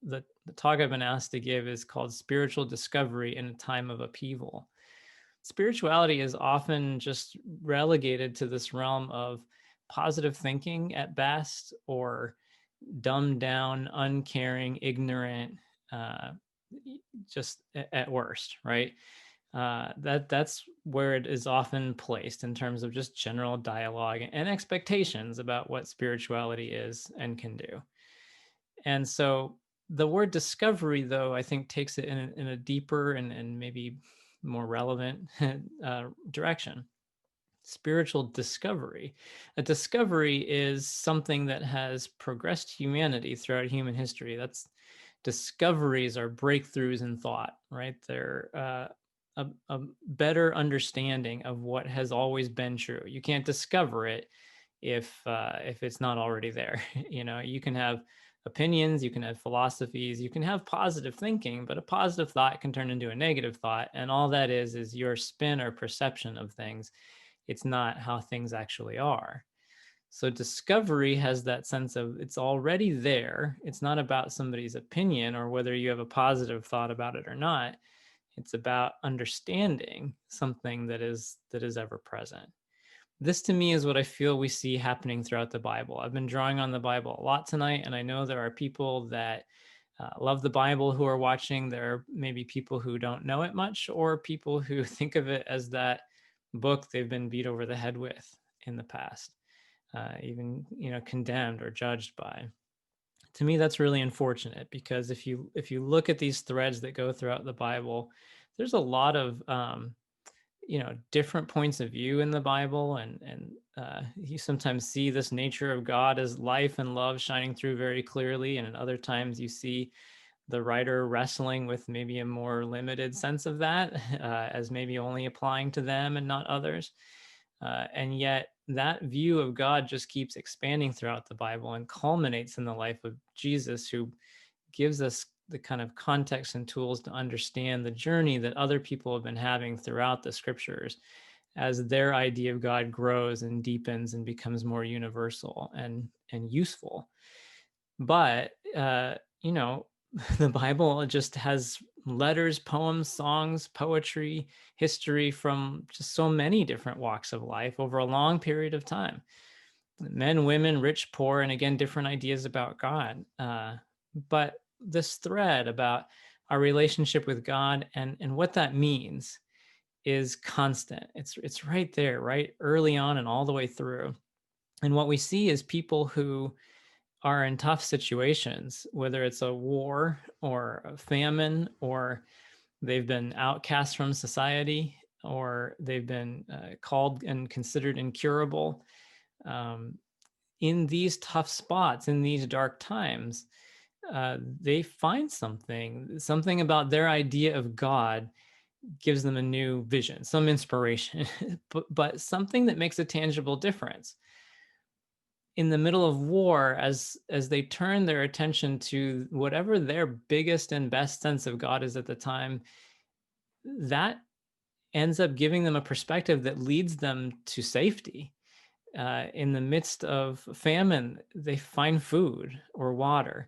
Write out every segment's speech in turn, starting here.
the talk I've been asked to give is called Spiritual Discovery in a Time of Upheaval. Spirituality is often just relegated to this realm of positive thinking at best, or dumbed down, uncaring, ignorant, uh, just at worst, right? That's where it is often placed in terms of just general dialogue and expectations about what spirituality is and can do. And so the word discovery, though, I think takes it in a deeper and maybe more relevant direction. Spiritual discovery. A discovery is something that has progressed humanity throughout human history. That's discoveries are breakthroughs in thought, right? They're a better understanding of what has always been true. You can't discover it if it's not already there. You can have opinions, you can have philosophies, you can have positive thinking, but a positive thought can turn into a negative thought, and all that is your spin or perception of things. It's not how things actually are. So discovery has that sense of it's already there. It's not about somebody's opinion or whether you have a positive thought about it or not. It's about understanding something that is ever present. This to me is what I feel we see happening throughout the Bible. I've been drawing on the Bible a lot tonight, and I know there are people that love the Bible who are watching. There are maybe people who don't know it much, or people who think of it as that book they've been beat over the head with in the past, even condemned or judged by. To me, that's really unfortunate, because if you look at these threads that go throughout the Bible, there's a lot of different points of view in the Bible, and you sometimes see this nature of God as life and love shining through very clearly, and in other times you see the writer wrestling with maybe a more limited sense of that, as maybe only applying to them and not others. And yet that view of God just keeps expanding throughout the Bible and culminates in the life of Jesus, who gives us the kind of context and tools to understand the journey that other people have been having throughout the scriptures, as their idea of God grows and deepens and becomes more universal and useful. But the Bible just has letters, poems, songs, poetry, history from just so many different walks of life over a long period of time. Men, women, rich, poor, and again, different ideas about God. But this thread about our relationship with God and what that means is constant. It's right there, right early on and all the way through. And what we see is people who are in tough situations, whether it's a war or a famine, or they've been outcast from society, or they've been called and considered incurable. In these tough spots, in these dark times, they find something about their idea of God gives them a new vision, some inspiration, but something that makes a tangible difference. In the middle of war, as they turn their attention to whatever their biggest and best sense of God is at the time, that ends up giving them a perspective that leads them to safety. In the midst of famine, they find food or water.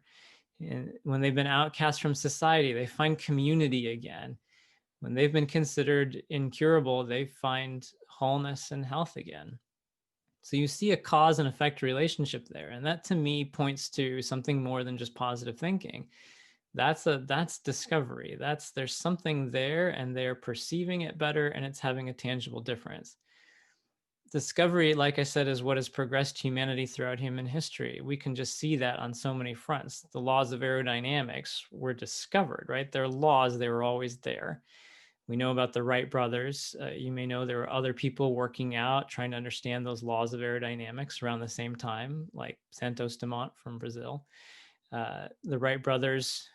And when they've been outcast from society, they find community again. When they've been considered incurable, they find wholeness and health again. So you see a cause and effect relationship there. And that to me points to something more than just positive thinking. That's discovery. There's something there, and they're perceiving it better, and it's having a tangible difference. Discovery, like I said, is what has progressed humanity throughout human history. We can just see that on so many fronts. The laws of aerodynamics were discovered, right? They're laws, they were always there. We know about the Wright brothers. You may know there were other people working out, trying to understand those laws of aerodynamics around the same time, like Santos Dumont from Brazil. The Wright brothers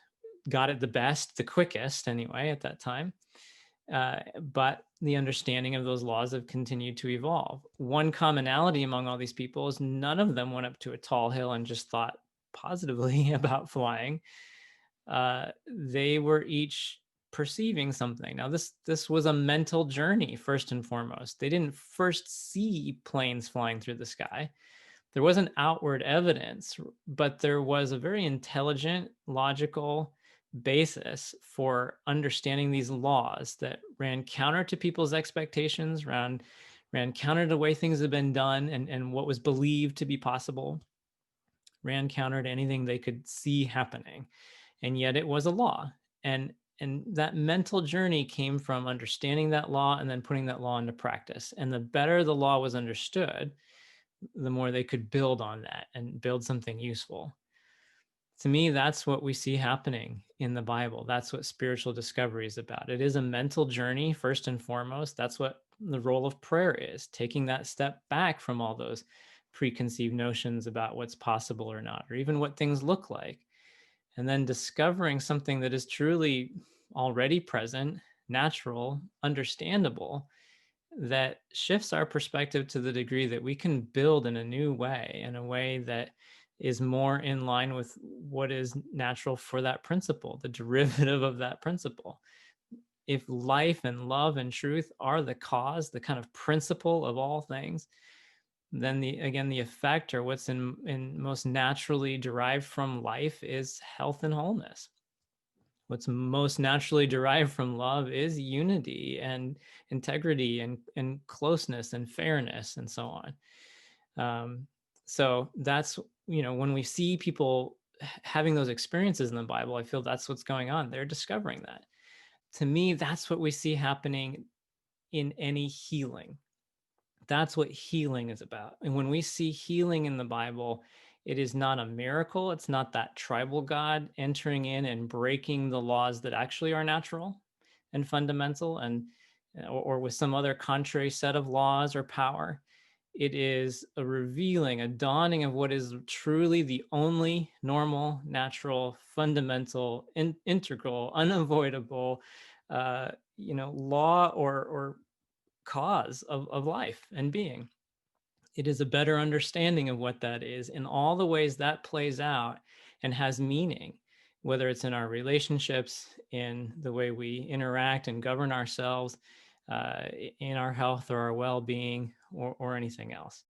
got it the best, the quickest anyway, at that time. But the understanding of those laws have continued to evolve. One commonality among all these people is none of them went up to a tall hill and just thought positively about flying. They were each perceiving something. Now, this was a mental journey first and foremost. They didn't first see planes flying through the sky. There wasn't outward evidence, but there was a very intelligent, logical basis for understanding these laws that ran counter to people's expectations, ran counter to the way things had been done and what was believed to be possible, ran counter to anything they could see happening. And yet it was a law. And that mental journey came from understanding that law and then putting that law into practice. And the better the law was understood, the more they could build on that and build something useful. To me, that's what we see happening in the Bible. That's what spiritual discovery is about. It is a mental journey, first and foremost. That's what the role of prayer is, taking that step back from all those preconceived notions about what's possible or not, or even what things look like, and then discovering something that is truly already present, natural, understandable, that shifts our perspective to the degree that we can build in a new way, in a way that is more in line with what is natural for that principle, the derivative of that principle. If life and love and truth are the cause, the kind of principle of all things, then the effect, or what's in most naturally derived from life, is health and wholeness. What's most naturally derived from love is unity and integrity and closeness and fairness and so on. Um, so that's, when we see people having those experiences in the Bible, I feel that's what's going on. They're discovering that. To me, that's what we see happening in any healing. That's what healing is about. And when we see healing in the Bible, it is not a miracle. It's not that tribal God entering in and breaking the laws that actually are natural and fundamental, and or with some other contrary set of laws or power. It is a revealing, a dawning of what is truly the only normal, natural, fundamental, integral, unavoidable, law or cause of life and being. It is a better understanding of what that is in all the ways that plays out and has meaning, whether it's in our relationships, in the way we interact and govern ourselves, in our health or our well-being, or anything else.